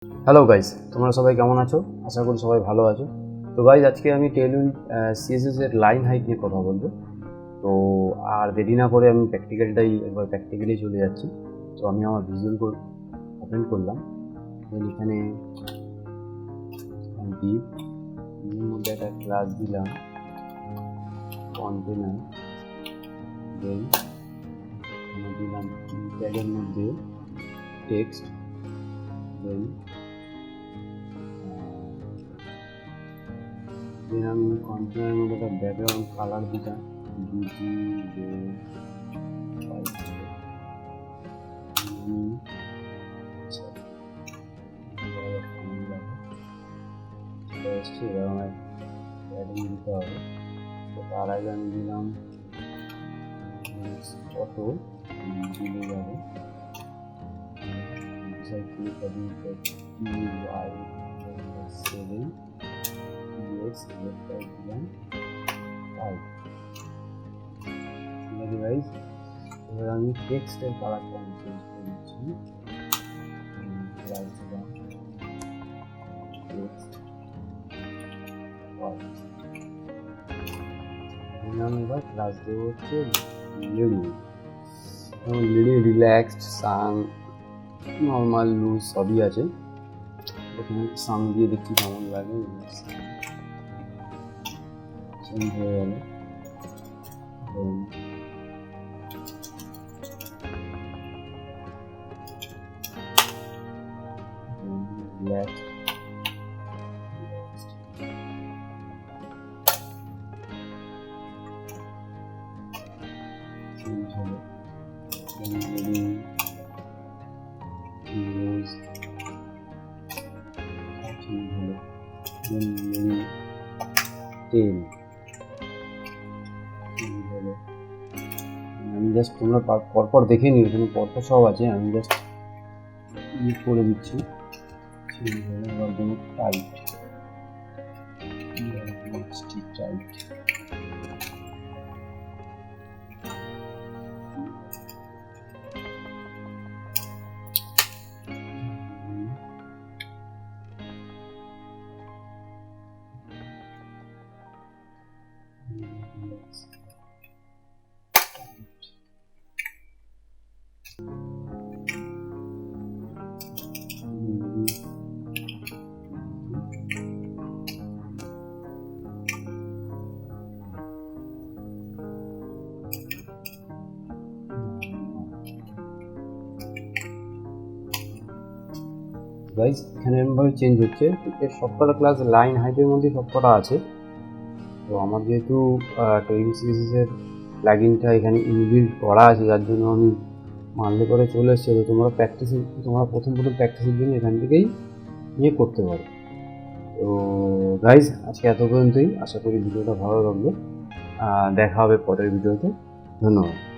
Hello guys, তোমরা সবাই কেমন আছো? আশা করি সবাই ভালো আছো। তো গাইজ, আজকে আমি টেলউইন্ড সিএসএস এর লাইন হাইট নিয়ে কথা বলবো। তো আর দেরি না করে আমি প্র্যাকটিক্যালি চলে যাচ্ছি। তো আমি আমার ভিজুয়াল ওপেন করলাম, এখানে মধ্যে একটা ক্লাস দিলাম কন্টেনার, দেন দিলাম ট্যাগের মধ্যে টেক্সট, দেন আমি কন্টেনারের মধ্যে একটা ব্যাকগ্রাউন্ড কালার দিলাম দিতে হবে। তো তার আগে আমি দিলাম অটো দিলে যাবে দিলাম। এবার আমি টেক্সটের কালারটা আমি চেঞ্জ করে দিচ্ছি। এবার ক্লাস দেবো হচ্ছে লিডিং, রিল্যাক্সড, সাং, নর্মাল, লুজ সবই আছে। প্রথমে সাং দিয়ে দেখি কেমন লাগে। চেঞ্জ হয়ে গেল। রিল্যাক্সড, চেঞ্জ হলো। আমি জাস্ট, তোমরা পরপর দেখে নিও, এখানে পরপর সব আছে, আমি জাস্ট ইউজ করে দিচ্ছি। টাইট টাইট গাইজ, এখানে এরকমভাবে চেঞ্জ হচ্ছে। এর সবকটা ক্লাস লাইন হাইটের মধ্যে সবকটা আছে। তো আমার যেহেতু টেলউইন্ড এর প্লাগইনটা এখানে ইনবিল্ড করা আছে, যার জন্য আমি মানলে করে চলে এসেছে। তো তোমরা প্রথম প্র্যাকটিসের জন্য এখান থেকেই নিয়ে করতে পারো। তো গাইজ, আজকে এত পর্যন্তই। আশা করি ভিডিওটা ভালো লাগলো। দেখা হবে পরের ভিডিওতে। ধন্যবাদ।